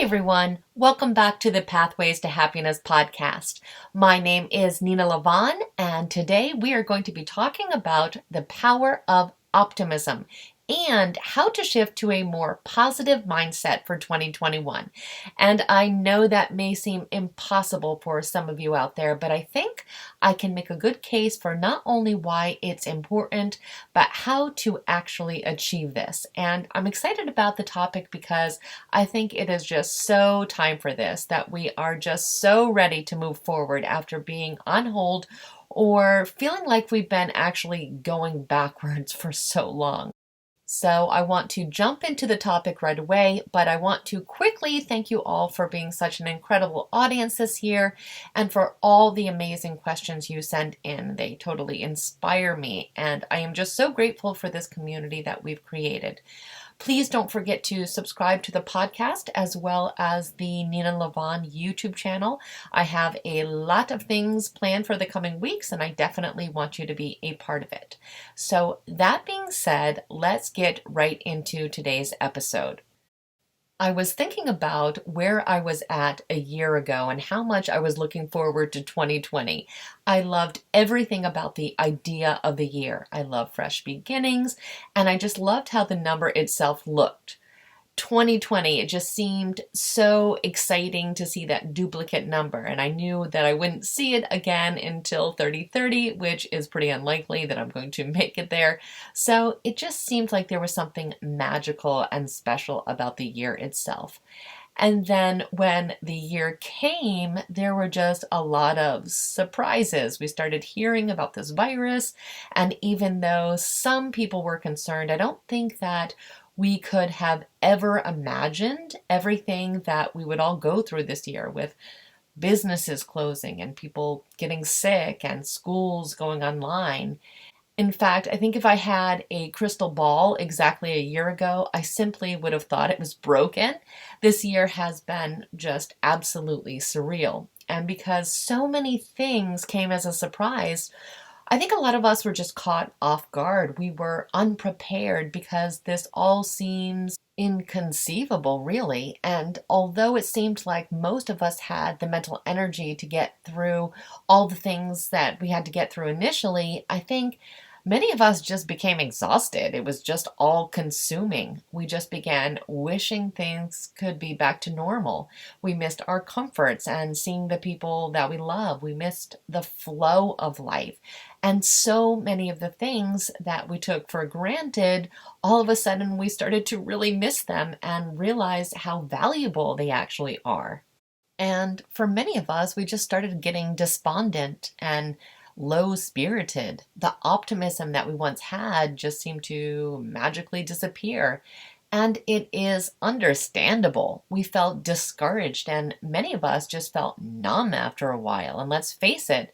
everyone, welcome back to the Pathways to Happiness podcast. My name is Nena Lavonne, and today we are going to be talking about the power of optimism and how to shift to a more positive mindset for 2021. And I know that may seem impossible for some of you out there, but I think I can make a good case for not only why it's important, but how to actually achieve this. And I'm excited about the topic because I think it is just so time for this, that we are just so ready to move forward after being on hold or feeling like we've been actually going backwards for so long. So I want to jump into the topic right away, but I want to quickly thank you all for being such an incredible audience this year and for all the amazing questions you send in. They totally inspire me, and I am just so grateful for this community that we've created. Please don't forget to subscribe to the podcast as well as the Nena Lavonne YouTube channel. I have a lot of things planned for the coming weeks, and I definitely want you to be a part of it. So that being said, let's get right into today's episode. I was thinking about where I was at a year ago and how much I was looking forward to 2020. I loved everything about the idea of the year. I love fresh beginnings, and I just loved how the number itself looked. 2020, it just seemed so exciting to see that duplicate number, and I knew that I wouldn't see it again until 3030, which is pretty unlikely that I'm going to make it there. So it just seemed like there was something magical and special about the year itself. And then when the year came, there were just a lot of surprises. We started hearing about this virus, and even though some people were concerned, I don't think that we could have ever imagined everything that we would all go through this year, with businesses closing and people getting sick and schools going online. In fact, I think if I had a crystal ball exactly a year ago, I simply would have thought it was broken. This year has been just absolutely surreal. And because so many things came as a surprise, I think a lot of us were just caught off guard. We were unprepared because this all seems inconceivable, really. And although it seemed like most of us had the mental energy to get through all the things that we had to get through initially, I think many of us just became exhausted. It was just all consuming. We just began wishing things could be back to normal. We missed our comforts and seeing the people that we love. We missed the flow of life. And so many of the things that we took for granted, all of a sudden we started to really miss them and realize how valuable they actually are. And for many of us, we just started getting despondent and low-spirited. The optimism that we once had just seemed to magically disappear. And it is understandable. We felt discouraged, and many of us just felt numb after a while. And let's face it,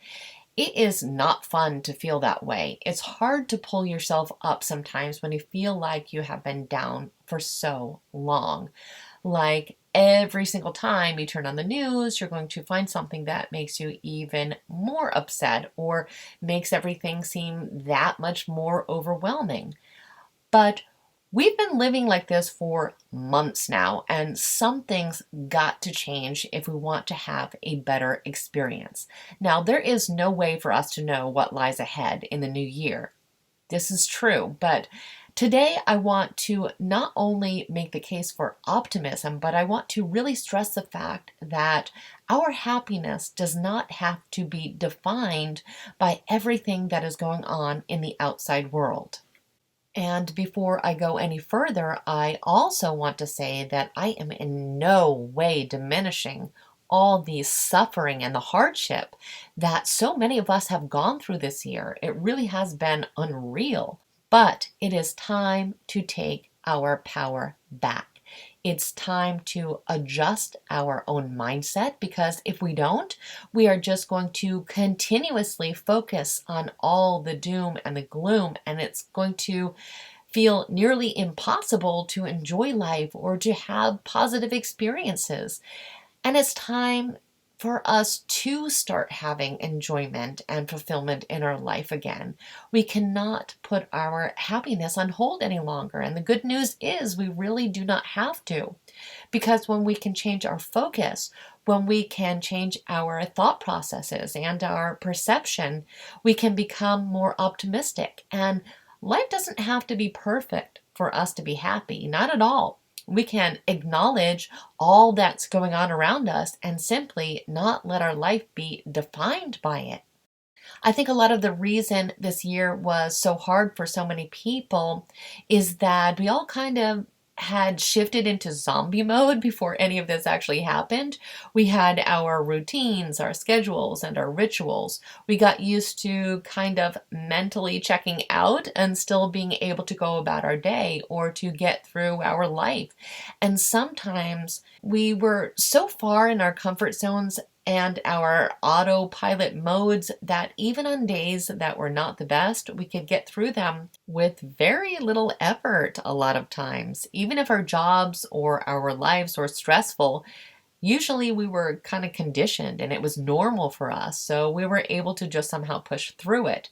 it is not fun to feel that way. It's hard to pull yourself up sometimes when you feel like you have been down for so long. Like every single time you turn on the news, you're going to find something that makes you even more upset or makes everything seem that much more overwhelming. But we've been living like this for months now, and some things got to change if we want to have a better experience. Now, there is no way for us to know what lies ahead in the new year. This is true, but today I want to not only make the case for optimism, but I want to really stress the fact that our happiness does not have to be defined by everything that is going on in the outside world. And before I go any further, I also want to say that I am in no way diminishing all the suffering and the hardship that so many of us have gone through this year. It really has been unreal. But it is time to take our power back. It's time to adjust our own mindset, because if we don't, we are just going to continuously focus on all the doom and the gloom, and it's going to feel nearly impossible to enjoy life or to have positive experiences. And it's time for us to start having enjoyment and fulfillment in our life again, we cannot put our happiness on hold any longer. And the good news is we really do not have to, because when we can change our focus, when we can change our thought processes and our perception, we can become more optimistic. And life doesn't have to be perfect for us to be happy, not at all. We can acknowledge all that's going on around us and simply not let our life be defined by it. I think a lot of the reason this year was so hard for so many people is that we all kind of had shifted into zombie mode before any of this actually happened. We had our routines, our schedules, and our rituals. We got used to kind of mentally checking out and still being able to go about our day or to get through our life. And sometimes we were so far in our comfort zones and our autopilot modes that even on days that were not the best, we could get through them with very little effort a lot of times. Even if our jobs or our lives were stressful, usually we were kind of conditioned and it was normal for us. So we were able to just somehow push through it.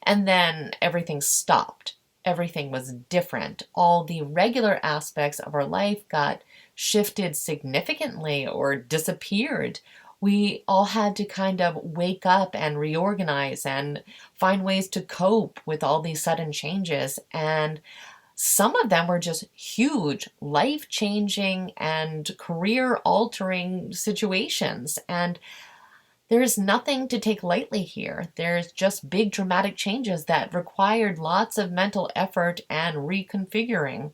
And then everything stopped. Everything was different. All the regular aspects of our life got shifted significantly or disappeared. We all had to kind of wake up and reorganize and find ways to cope with all these sudden changes. And some of them were just huge, life changing and career altering situations. And there's nothing to take lightly here. There's just big dramatic changes that required lots of mental effort and reconfiguring.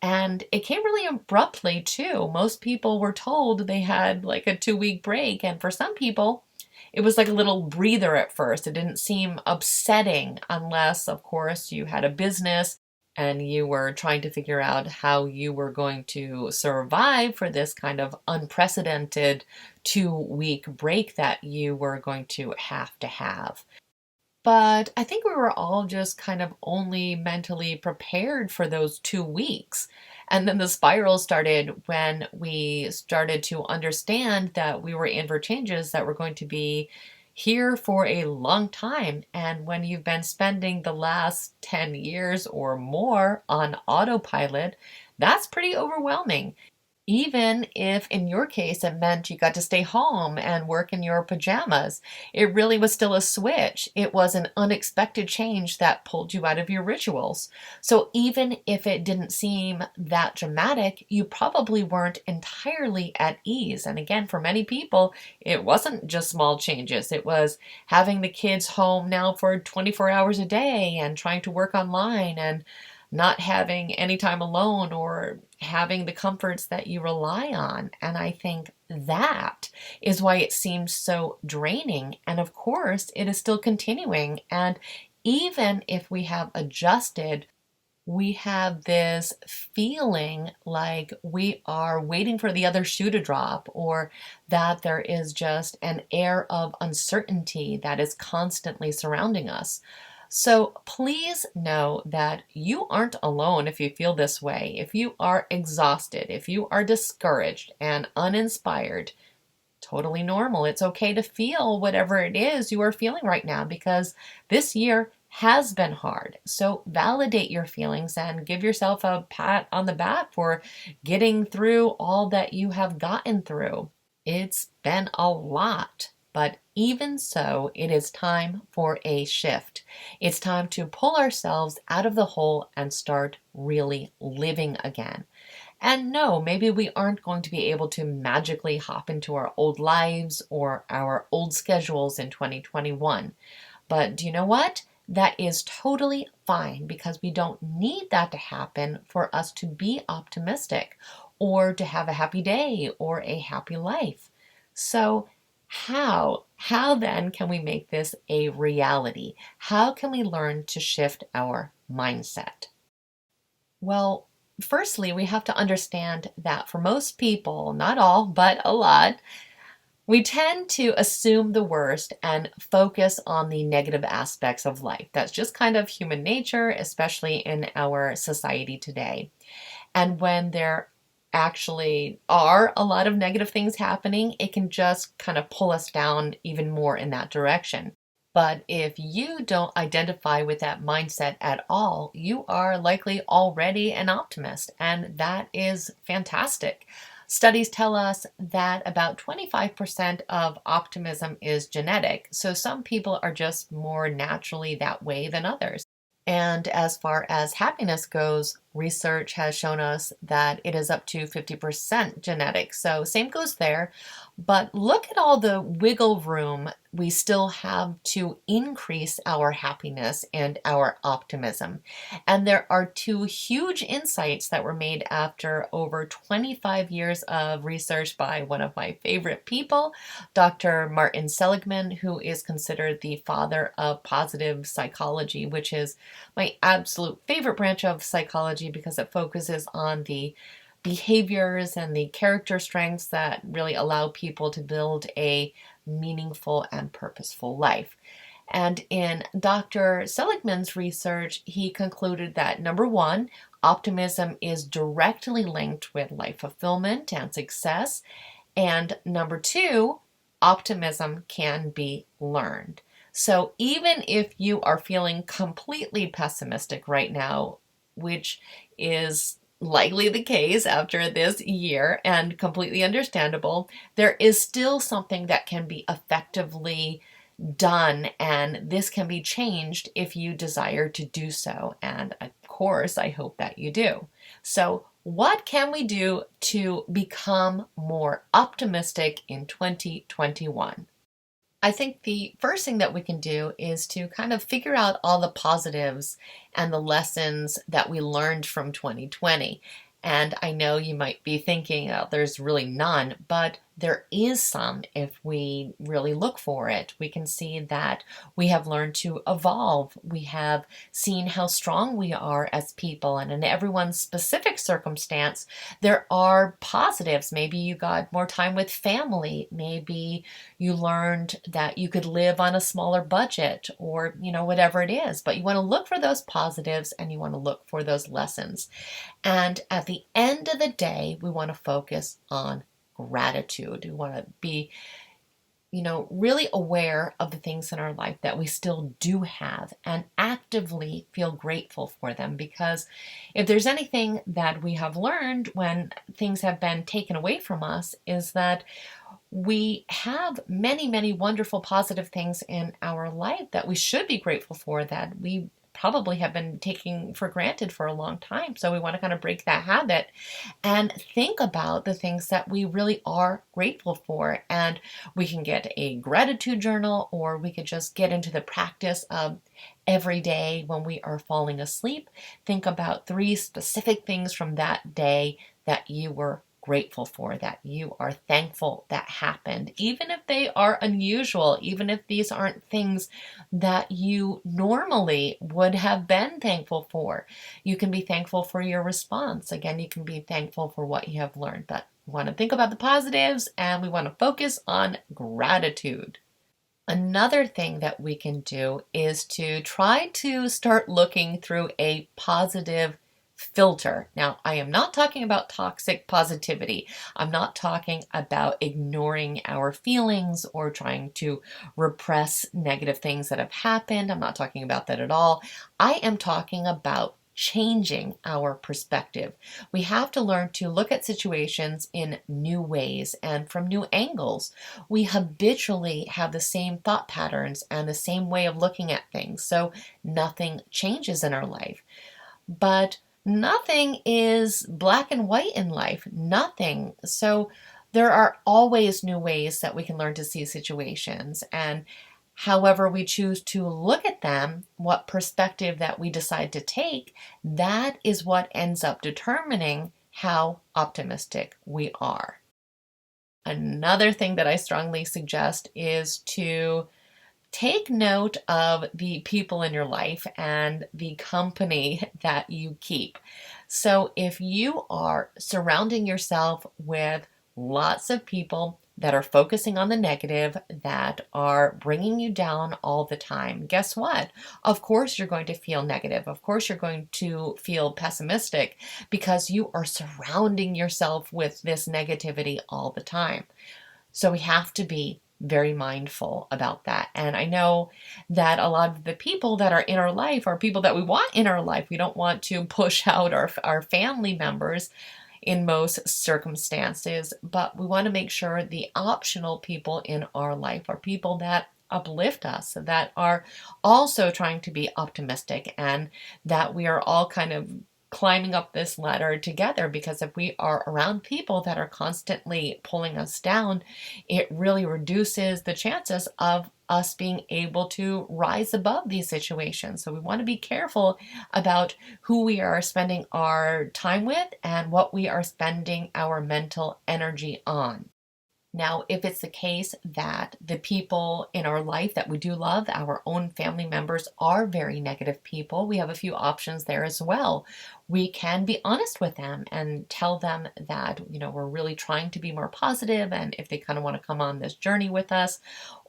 And it came really abruptly, too. Most people were told they had like a 2 week break. And for some people, it was like a little breather at first. It didn't seem upsetting unless, of course, you had a business and you were trying to figure out how you were going to survive for this kind of unprecedented 2 week break that you were going to have. But I think we were all just kind of only mentally prepared for those 2 weeks. And then the spiral started when we started to understand that we were in for changes that were going to be here for a long time. And when you've been spending the last 10 years or more on autopilot, that's pretty overwhelming. Even if in your case it meant you got to stay home and work in your pajamas, it really was still a switch. It was an unexpected change that pulled you out of your rituals. So even if it didn't seem that dramatic, you probably weren't entirely at ease. And again, for many people, it wasn't just small changes. It was having the kids home now for 24 hours a day and trying to work online and not having any time alone or having the comforts that you rely on. And I think that is why it seems so draining. And of course, it is still continuing. And even if we have adjusted, we have this feeling like we are waiting for the other shoe to drop, or that there is just an air of uncertainty that is constantly surrounding us. So please know that you aren't alone if you feel this way. If you are exhausted, if you are discouraged and uninspired, totally normal. It's okay to feel whatever it is you are feeling right now, because this year has been hard. So validate your feelings and give yourself a pat on the back for getting through all that you have gotten through. It's been a lot. But even so, it is time for a shift. It's time to pull ourselves out of the hole and start really living again. And no, maybe we aren't going to be able to magically hop into our old lives or our old schedules in 2021. But do you know what? That is totally fine, because we don't need that to happen for us to be optimistic or to have a happy day or a happy life. So how then can we make this a reality? How can we learn to shift our mindset? Well, firstly, we have to understand that for most people, not all, but a lot, we tend to assume the worst and focus on the negative aspects of life. That's just kind of human nature, especially in our society today. And when there actually are a lot of negative things happening, it can just kind of pull us down even more in that direction. But if you don't identify with that mindset at all, you are likely already an optimist, and that is fantastic. Studies tell us that about 25% of optimism is genetic, so some people are just more naturally that way than others. And as far as happiness goes, research has shown us that it is up to 50% genetic. So, same goes there. But look at all the wiggle room we still have to increase our happiness and our optimism. And there are two huge insights that were made after over 25 years of research by one of my favorite people, Dr. Martin Seligman, who is considered the father of positive psychology, which is my absolute favorite branch of psychology because it focuses on the behaviors and the character strengths that really allow people to build a meaningful and purposeful life. And in Dr. Seligman's research, he concluded that number one, optimism is directly linked with life fulfillment and success. And number two, optimism can be learned. So even if you are feeling completely pessimistic right now, which is likely the case after this year and completely understandable, there is still something that can be effectively done, and this can be changed if you desire to do so. And of course, I hope that you do. So, what can we do to become more optimistic in 2021? I think the first thing that we can do is to kind of figure out all the positives and the lessons that we learned from 2020. And I know you might be thinking, oh, there's really none, but there is some if we really look for it. We can see that we have learned to evolve. We have seen how strong we are as people, and in everyone's specific circumstance, there are positives. Maybe you got more time with family. Maybe you learned that you could live on a smaller budget, or, whatever it is. But you want to look for those positives and you want to look for those lessons. And at the end of the day, we want to focus on gratitude. We want to be, really aware of the things in our life that we still do have and actively feel grateful for them. Because if there's anything that we have learned when things have been taken away from us, is that we have many, many wonderful positive things in our life that we should be grateful for, that we probably have been taking for granted for a long time. So we want to kind of break that habit and think about the things that we really are grateful for. And we can get a gratitude journal, or we could just get into the practice of every day when we are falling asleep, think about 3 specific things from that day that you were grateful for, that you are thankful that happened, even if they are unusual, even if these aren't things that you normally would have been thankful for. You can be thankful for your response. Again, you can be thankful for what you have learned, but we want to think about the positives and we want to focus on gratitude. Another thing that we can do is to try to start looking through a positive filter. Now, I am not talking about toxic positivity. I'm not talking about ignoring our feelings or trying to repress negative things that have happened. I'm not talking about that at all. I am talking about changing our perspective. We have to learn to look at situations in new ways and from new angles. We habitually have the same thought patterns and the same way of looking at things, so nothing changes in our life. But nothing is black and white in life. Nothing. So there are always new ways that we can learn to see situations. And however we choose to look at them, what perspective that we decide to take, that is what ends up determining how optimistic we are. Another thing that I strongly suggest is to take note of the people in your life and the company that you keep. So if you are surrounding yourself with lots of people that are focusing on the negative, that are bringing you down all the time, guess what? Of course, you're going to feel negative. Of course, you're going to feel pessimistic because you are surrounding yourself with this negativity all the time. So we have to be very mindful about that. And I know that a lot of the people that are in our life are people that we want in our life. We don't want to push out our family members in most circumstances, but we want to make sure the optional people in our life are people that uplift us, that are also trying to be optimistic, and that we are all kind of climbing up this ladder together. Because if we are around people that are constantly pulling us down, it really reduces the chances of us being able to rise above these situations. So we want to be careful about who we are spending our time with and what we are spending our mental energy on. Now, if it's the case that the people in our life that we do love, our own family members, are very negative people, we have a few options there as well. We can be honest with them and tell them that, we're really trying to be more positive, and if they kind of want to come on this journey with us,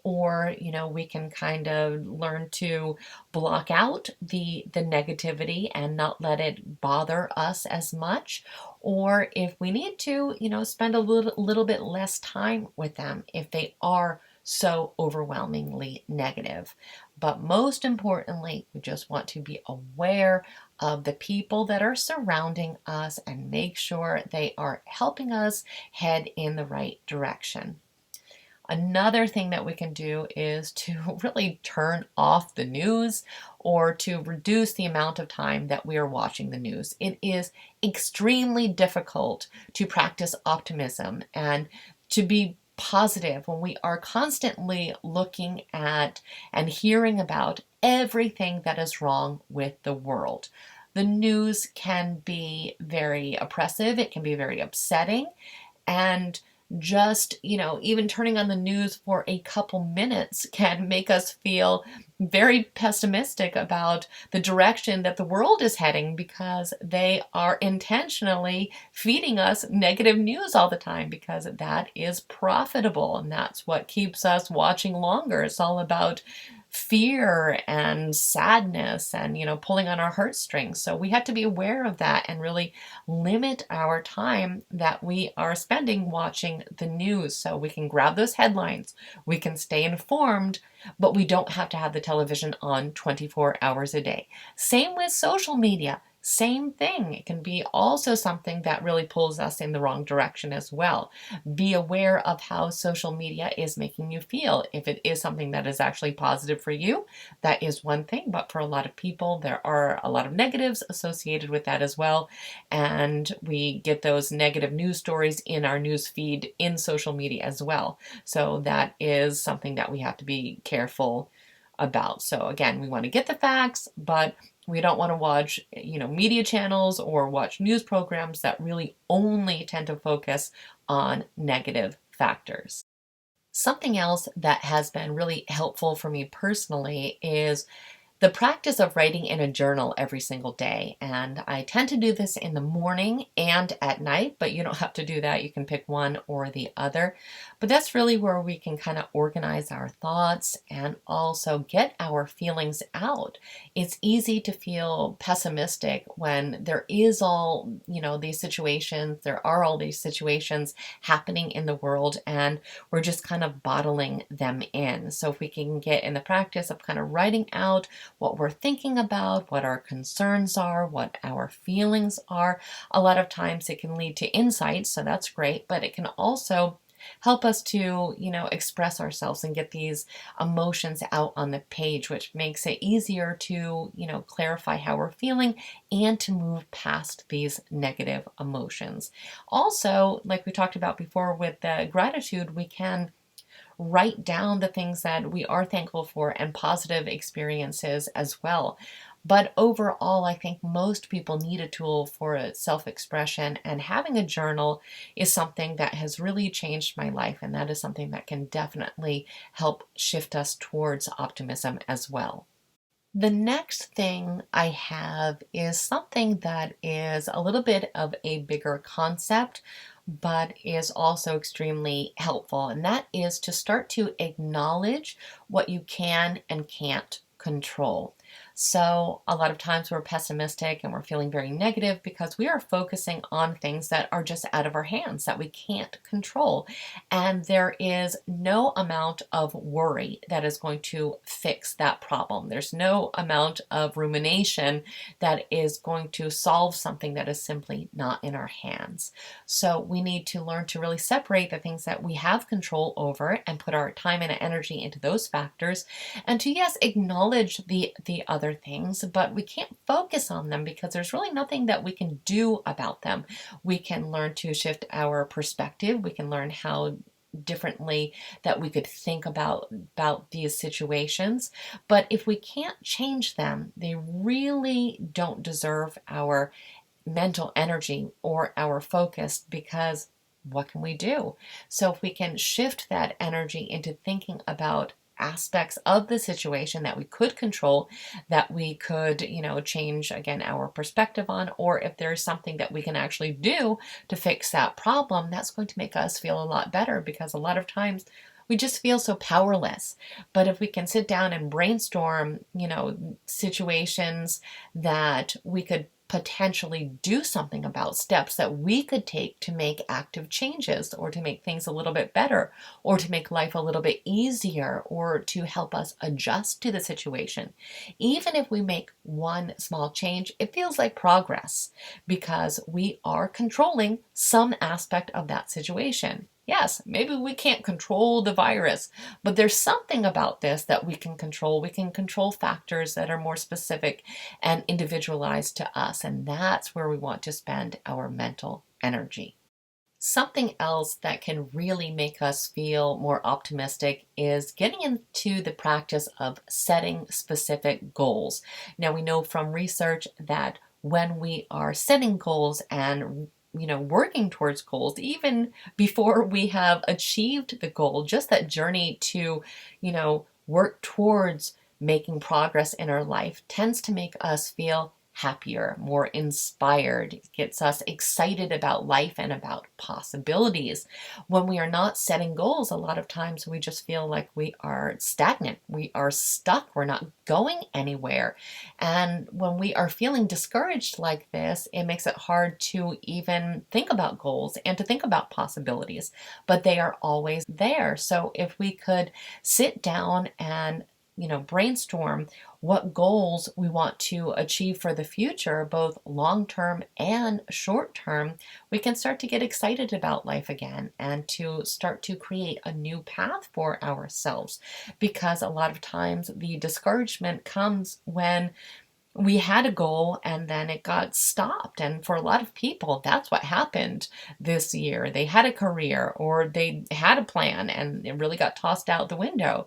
or we can kind of learn to block out the negativity and not let it bother us as much. Or if we need to, spend a little bit less time with them if they are so overwhelmingly negative. But most importantly, we just want to be aware of the people that are surrounding us and make sure they are helping us head in the right direction. Another thing that we can do is to really turn off the news, or to reduce the amount of time that we are watching the news. It is extremely difficult to practice optimism and to be positive when we are constantly looking at and hearing about everything that is wrong with the world. The news can be very oppressive, it can be very upsetting, and just, even turning on the news for a couple minutes can make us feel very pessimistic about the direction that the world is heading, because they are intentionally feeding us negative news all the time, because that is profitable and that's what keeps us watching longer. It's all about fear and sadness and pulling on our heartstrings. So we have to be aware of that and really limit our time that we are spending watching the news, so we can grab those headlines, we can stay informed, but we don't have to have the television on 24 hours a day. Same with social media. Same thing. It can be also something that really pulls us in the wrong direction as well. Be aware of how social media is making you feel. If it is something that is actually positive for you, that is one thing. But for a lot of people, there are a lot of negatives associated with that as well. And we get those negative news stories in our news feed in social media as well. So that is something that we have to be careful about. So again, we want to get the facts, but we don't want to watch, media channels or watch news programs that really only tend to focus on negative factors. Something else that has been really helpful for me personally is the practice of writing in a journal every single day. And I tend to do this in the morning and at night, but you don't have to do that. You can pick one or the other. But that's really where we can kind of organize our thoughts and also get our feelings out. It's easy to feel pessimistic when there is all, there are all these situations happening in the world, and we're just kind of bottling them in. So if we can get in the practice of kind of writing out what we're thinking about, what our concerns are, what our feelings are. A lot of times it can lead to insights, so that's great, but it can also help us to, express ourselves and get these emotions out on the page, which makes it easier to, clarify how we're feeling and to move past these negative emotions. Also, like we talked about before with the gratitude, we can write down the things that we are thankful for and positive experiences as well. But overall, I think most people need a tool for self-expression, and having a journal is something that has really changed my life, and that is something that can definitely help shift us towards optimism as well. The next thing I have is something that is a little bit of a bigger concept, but is also extremely helpful. And that is to start to acknowledge what you can and can't control. So, a lot of times we're pessimistic and we're feeling very negative because we are focusing on things that are just out of our hands that we can't control. And there is no amount of worry that is going to fix that problem. There's no amount of rumination that is going to solve something that is simply not in our hands. So we need to learn to really separate the things that we have control over and put our time and energy into those factors, and to, yes, acknowledge the other things, but we can't focus on them because there's really nothing that we can do about them. We can learn to shift our perspective. We can learn how differently that we could think about these situations, but if we can't change them, they really don't deserve our mental energy or our focus, because what can we do? So if we can shift that energy into thinking about aspects of the situation that we could control, that we could, change again our perspective on, or if there's something that we can actually do to fix that problem, that's going to make us feel a lot better, because a lot of times we just feel so powerless. But if we can sit down and brainstorm, situations that we could potentially do something about, steps that we could take to make active changes, or to make things a little bit better, or to make life a little bit easier, or to help us adjust to the situation. Even if we make one small change, it feels like progress because we are controlling some aspect of that situation. Yes, maybe we can't control the virus, but there's something about this that we can control. We can control factors that are more specific and individualized to us, and that's where we want to spend our mental energy. Something else that can really make us feel more optimistic is getting into the practice of setting specific goals. Now, we know from research that when we are setting goals and working towards goals, even before we have achieved the goal, just that journey to, work towards making progress in our life tends to make us feel happier, more inspired. It gets us excited about life and about possibilities. When we are not setting goals, a lot of times we just feel like we are stagnant. We are stuck. We're not going anywhere. And when we are feeling discouraged like this, it makes it hard to even think about goals and to think about possibilities, but they are always there. So if we could sit down and brainstorm what goals we want to achieve for the future, both long term and short term, we can start to get excited about life again and to start to create a new path for ourselves. Because a lot of times the discouragement comes when we had a goal and then it got stopped. And for a lot of people, that's what happened this year. They had a career or they had a plan and it really got tossed out the window.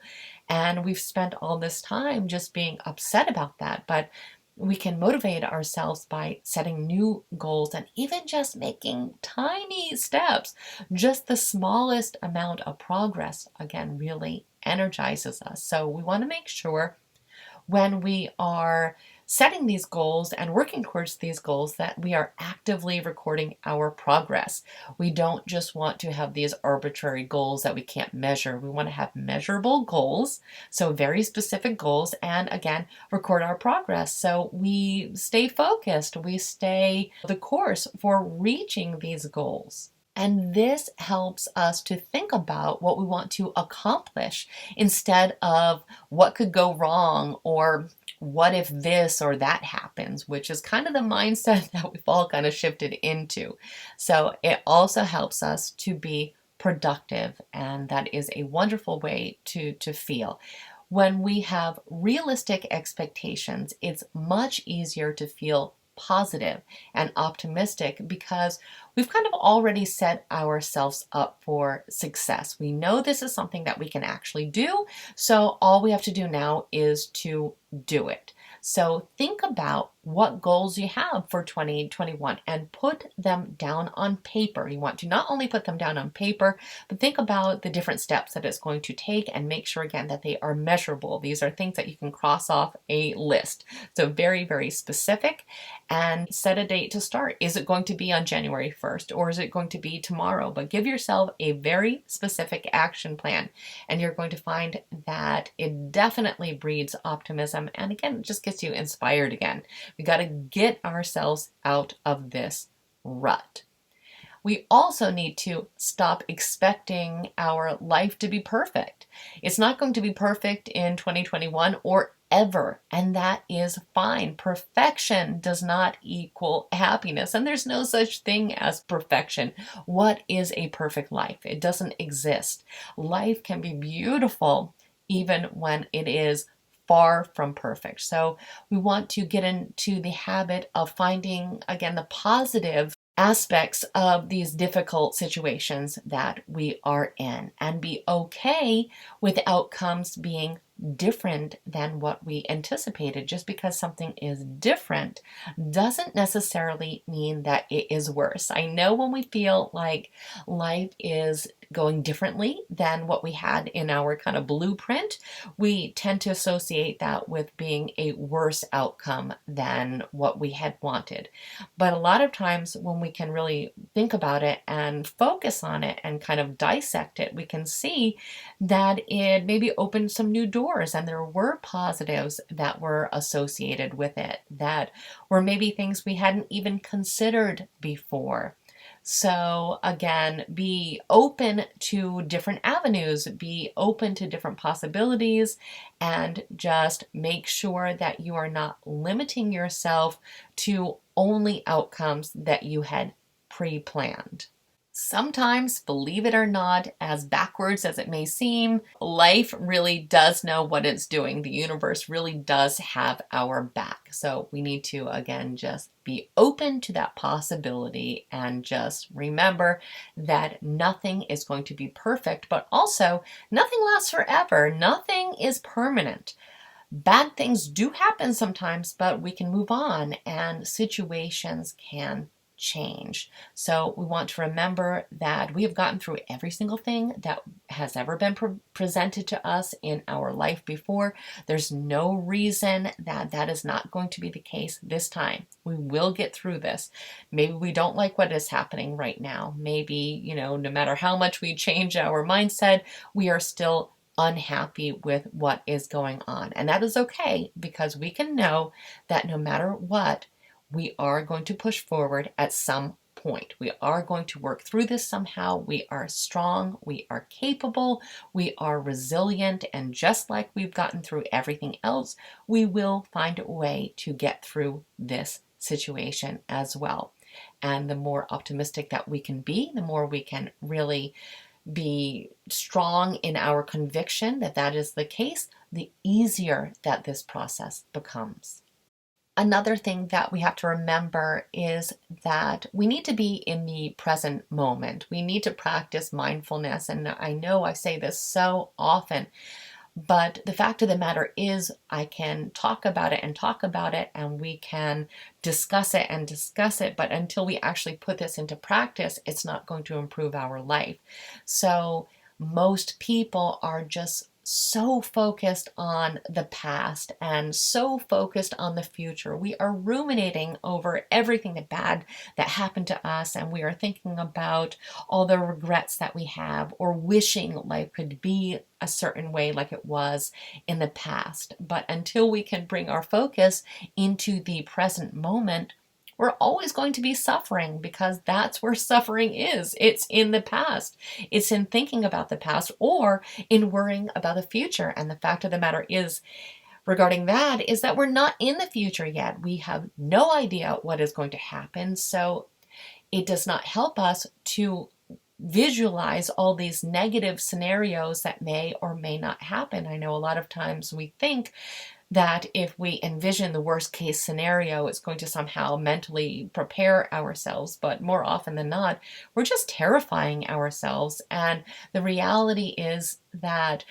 And we've spent all this time just being upset about that. But we can motivate ourselves by setting new goals and even just making tiny steps. Just the smallest amount of progress, again, really energizes us. So we want to make sure when we are setting these goals and working towards these goals that we are actively recording our progress. We don't just want to have these arbitrary goals that we can't measure. We want to have measurable goals, so very specific goals, and again, record our progress so we stay focused, we stay the course for reaching these goals. And this helps us to think about what we want to accomplish instead of what could go wrong or what if this or that happens, which is kind of the mindset that we've all kind of shifted into. So it also helps us to be productive, and that is a wonderful way to feel. When we have realistic expectations, it's much easier to feel positive and optimistic because we've kind of already set ourselves up for success. We know this is something that we can actually do, so all we have to do now is to do it. So think about what goals you have for 2021 and put them down on paper. You want to not only put them down on paper, but think about the different steps that it's going to take and make sure again that they are measurable. These are things that you can cross off a list. So very, very specific, and set a date to start. Is it going to be on January 1st or is it going to be tomorrow? But give yourself a very specific action plan, and you're going to find that it definitely breeds optimism, and again, it just gets you inspired again. We got to get ourselves out of this rut. We also need to stop expecting our life to be perfect. It's not going to be perfect in 2021 or ever, and that is fine. Perfection does not equal happiness, and there's no such thing as perfection. What is a perfect life? It doesn't exist. Life can be beautiful even when it is far from perfect. So we want to get into the habit of finding, again, the positive aspects of these difficult situations that we are in, and be okay with outcomes being different than what we anticipated. Just because something is different doesn't necessarily mean that it is worse. I know when we feel like life is going differently than what we had in our kind of blueprint, we tend to associate that with being a worse outcome than what we had wanted. But a lot of times when we can really think about it and focus on it and kind of dissect it, we can see that it maybe opened some new doors, and there were positives that were associated with it, that were maybe things we hadn't even considered before. So again, be open to different avenues, be open to different possibilities, and just make sure that you are not limiting yourself to only outcomes that you had pre-planned. Sometimes, believe it or not, as backwards as it may seem, life really does know what it's doing. The universe really does have our back. So we need to, again, just be open to that possibility and just remember that nothing is going to be perfect, but also nothing lasts forever. Nothing is permanent. Bad things do happen sometimes, but we can move on and situations can change. So we want to remember that we have gotten through every single thing that has ever been presented to us in our life before. There's no reason that that is not going to be the case this time. We will get through this. Maybe we don't like what is happening right now. Maybe, no matter how much we change our mindset, we are still unhappy with what is going on. And that is okay, because we can know that no matter what, we are going to push forward at some point. We are going to work through this somehow. We are strong, we are capable, we are resilient, and just like we've gotten through everything else, we will find a way to get through this situation as well. And the more optimistic that we can be, the more we can really be strong in our conviction that that is the case, the easier that this process becomes. Another thing that we have to remember is that we need to be in the present moment. We need to practice mindfulness. And I know I say this so often, but the fact of the matter is I can talk about it and talk about it, and we can discuss it and discuss it, but until we actually put this into practice, it's not going to improve our life. So most people are just so focused on the past and so focused on the future. We are ruminating over everything that bad that happened to us, and we are thinking about all the regrets that we have, or wishing life could be a certain way like it was in the past. But until we can bring our focus into the present moment, we're always going to be suffering, because that's where suffering is. It's in the past. It's in thinking about the past or in worrying about the future. And the fact of the matter is, regarding that, is that we're not in the future yet. We have no idea what is going to happen. So it does not help us to visualize all these negative scenarios that may or may not happen. I know a lot of times we think that if we envision the worst case scenario, it's going to somehow mentally prepare ourselves. But more often than not, we're just terrifying ourselves. And the reality is that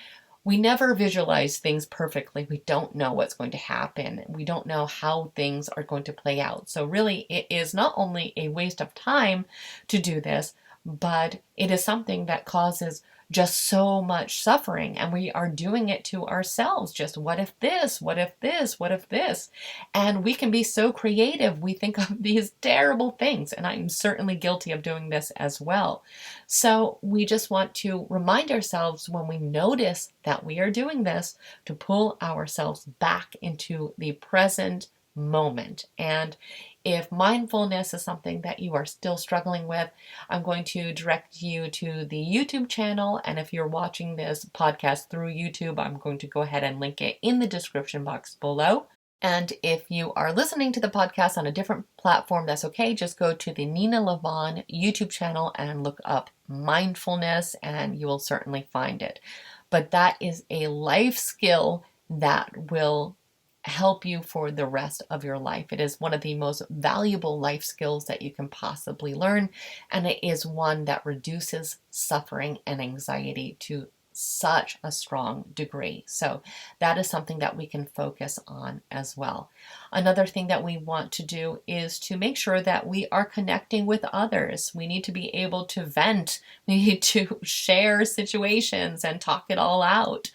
we never visualize things perfectly. We don't know what's going to happen. We don't know how things are going to play out. So really, it is not only a waste of time to do this, but it is something that causes just so much suffering, and we are doing it to ourselves. Just what if this, what if this, what if this? And we can be so creative. We think of these terrible things, and I'm certainly guilty of doing this as well. So we just want to remind ourselves when we notice that we are doing this to pull ourselves back into the present moment. And if mindfulness is something that you are still struggling with, I'm going to direct you to the YouTube channel. And if you're watching this podcast through YouTube, I'm going to go ahead and link it in the description box below. And if you are listening to the podcast on a different platform, that's okay. Just go to the Nena Lavonne YouTube channel and look up mindfulness, and you will certainly find it. But that is a life skill that will help you for the rest of your life. It is one of the most valuable life skills that you can possibly learn, and it is one that reduces suffering and anxiety to such a strong degree. So that is something that we can focus on as well. Another thing that we want to do is to make sure that we are connecting with others. We need to be able to vent. We need to share situations and talk it all out.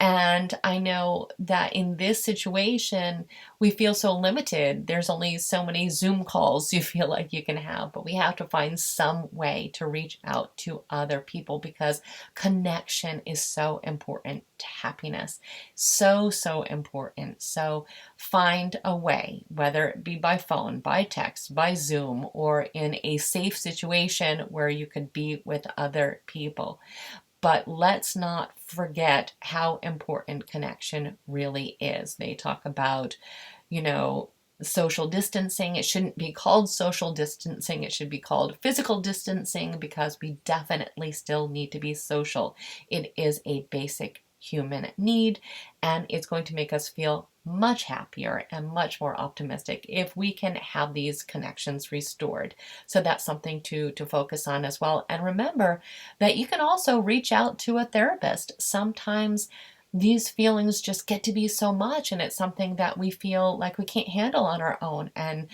And I know that in this situation, we feel so limited. There's only so many Zoom calls you feel like you can have, but we have to find some way to reach out to other people, because connection is so important to happiness. So, so important. So find a way, whether it be by phone, by text, by Zoom, or in a safe situation where you could be with other people. But let's not forget how important connection really is. They talk about, social distancing. It shouldn't be called social distancing. It should be called physical distancing, because we definitely still need to be social. It is a basic human need, and it's going to make us feel much happier and much more optimistic if we can have these connections restored. So that's something to focus on as well. And remember that you can also reach out to a therapist. Sometimes these feelings just get to be so much, and it's something that we feel like we can't handle on our own. And,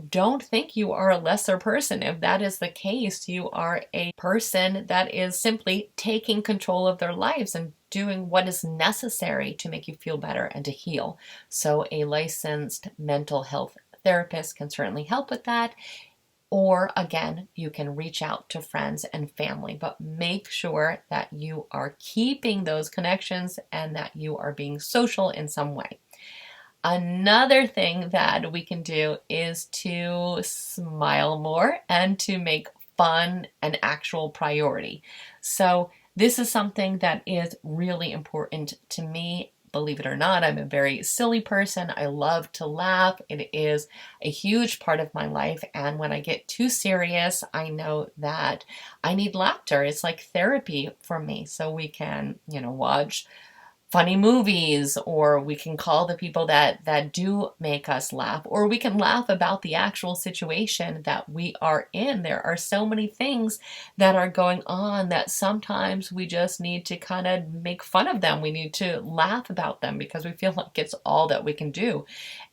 don't think you are a lesser person. If that is the case, you are a person that is simply taking control of their lives and doing what is necessary to make you feel better and to heal. So a licensed mental health therapist can certainly help with that. Or again, you can reach out to friends and family, but make sure that you are keeping those connections and that you are being social in some way. Another thing that we can do is to smile more and to make fun an actual priority. So this is something that is really important to me. Believe it or not, I'm a very silly person. I love to laugh. It is a huge part of my life. And when I get too serious, I know that I need laughter. It's like therapy for me. So we can, watch funny movies, or we can call the people that do make us laugh, or we can laugh about the actual situation that we are in. There are so many things that are going on that sometimes we just need to kind of make fun of them. We need to laugh about them because we feel like it's all that we can do.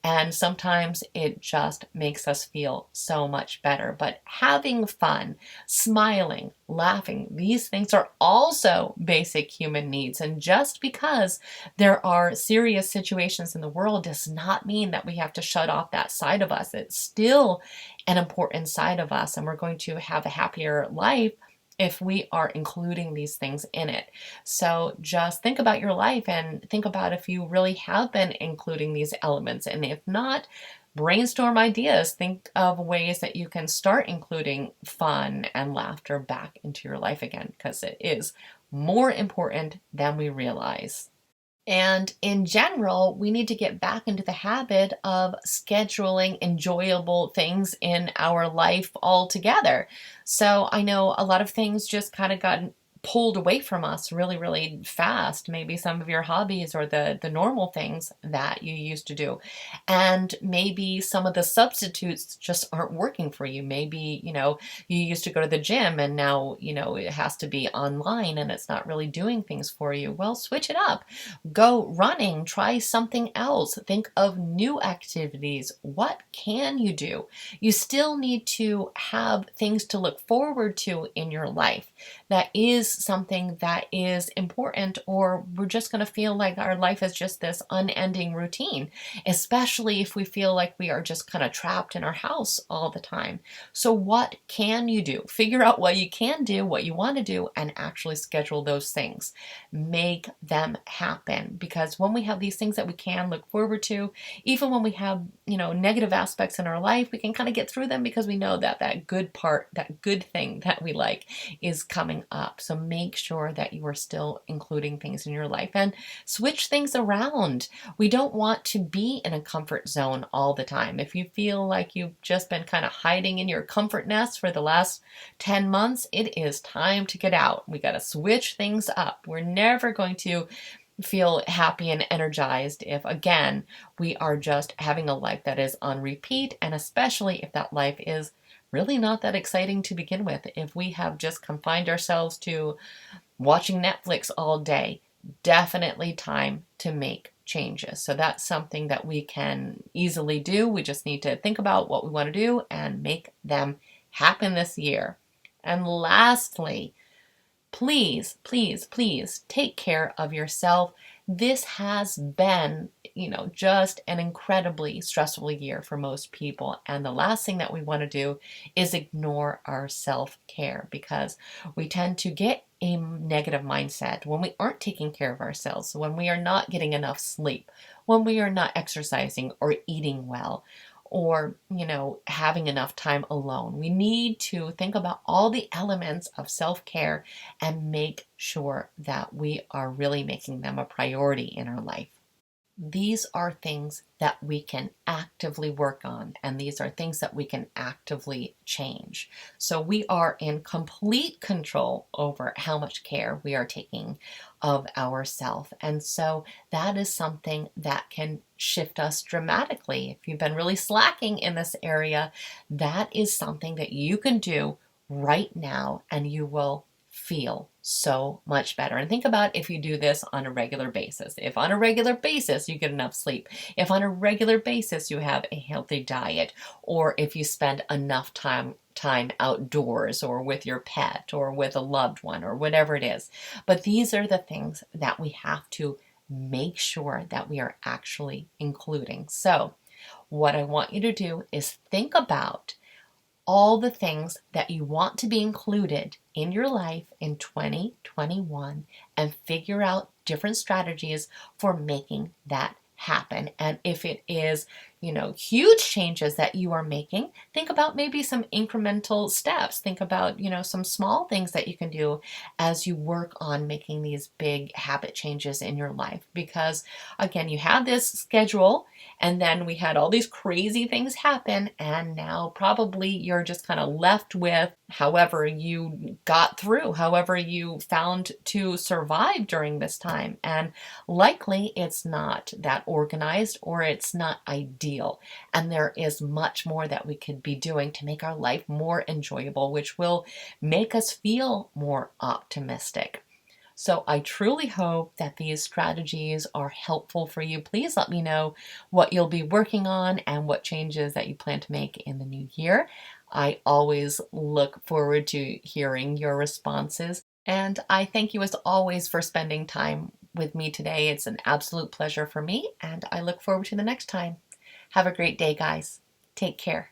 And sometimes it just makes us feel so much better. But having fun, smiling, laughing, these things are also basic human needs. And just because there are serious situations in the world does not mean that we have to shut off that side of us. It's still an important side of us, and we're going to have a happier life if we are including these things in it. So just think about your life and think about if you really have been including these elements. And if not, brainstorm ideas. Think of ways that you can start including fun and laughter back into your life again, because it is more important than we realize. And in general, we need to get back into the habit of scheduling enjoyable things in our life altogether. So I know a lot of things just kind of got pulled away from us really, really fast. Maybe some of your hobbies or the normal things that you used to do. And maybe some of the substitutes just aren't working for you. Maybe, you used to go to the gym and now, it has to be online and it's not really doing things for you. Well, switch it up. Go running, try something else. Think of new activities. What can you do? You still need to have things to look forward to in your life. That is something that is important, or we're just going to feel like our life is just this unending routine, especially if we feel like we are just kind of trapped in our house all the time. So what can you do? Figure out what you can do, what you want to do, and actually schedule those things. Make them happen, because when we have these things that we can look forward to, even when we have, negative aspects in our life, we can kind of get through them because we know that that good part, that good thing that we like is coming up. So make sure that you are still including things in your life and switch things around. We don't want to be in a comfort zone all the time. If you feel like you've just been kind of hiding in your comfort nest for the last 10 months, it is time to get out. We got to switch things up. We're never going to feel happy and energized if, again, we are just having a life that is on repeat, and especially if that life is really not that exciting to begin with. If we have just confined ourselves to watching Netflix all day, definitely time to make changes. So that's something that we can easily do. We just need to think about what we want to do and make them happen this year. And lastly, please, please, please take care of yourself. This has been, just an incredibly stressful year for most people. And the last thing that we want to do is ignore our self-care, because we tend to get a negative mindset when we aren't taking care of ourselves, when we are not getting enough sleep, when we are not exercising or eating well, or, having enough time alone. We need to think about all the elements of self-care and make sure that we are really making them a priority in our life. These are things that we can actively work on, and these are things that we can actively change. So we are in complete control over how much care we are taking of ourselves. And so that is something that can shift us dramatically. If you've been really slacking in this area, that is something that you can do right now, and you will feel so much better. And think about if you do this on a regular basis. If on a regular basis you get enough sleep, if on a regular basis you have a healthy diet, or if you spend enough time outdoors or with your pet or with a loved one or whatever it is. But these are the things that we have to make sure that we are actually including. So what I want you to do is think about all the things that you want to be included in your life in 2021 and figure out different strategies for making that happen. And if it is, huge changes that you are making, think about maybe some incremental steps. Think about, some small things that you can do as you work on making these big habit changes in your life. Because again, you had this schedule, and then we had all these crazy things happen, and now probably you're just kind of left with however you got through, however you found to survive during this time. And likely it's not that organized, or it's not ideal. And there is much more that we could be doing to make our life more enjoyable, which will make us feel more optimistic. So I truly hope that these strategies are helpful for you. Please let me know what you'll be working on and what changes that you plan to make in the new year. I always look forward to hearing your responses. And I thank you as always for spending time with me today. It's an absolute pleasure for me, and I look forward to the next time. Have a great day, guys. Take care.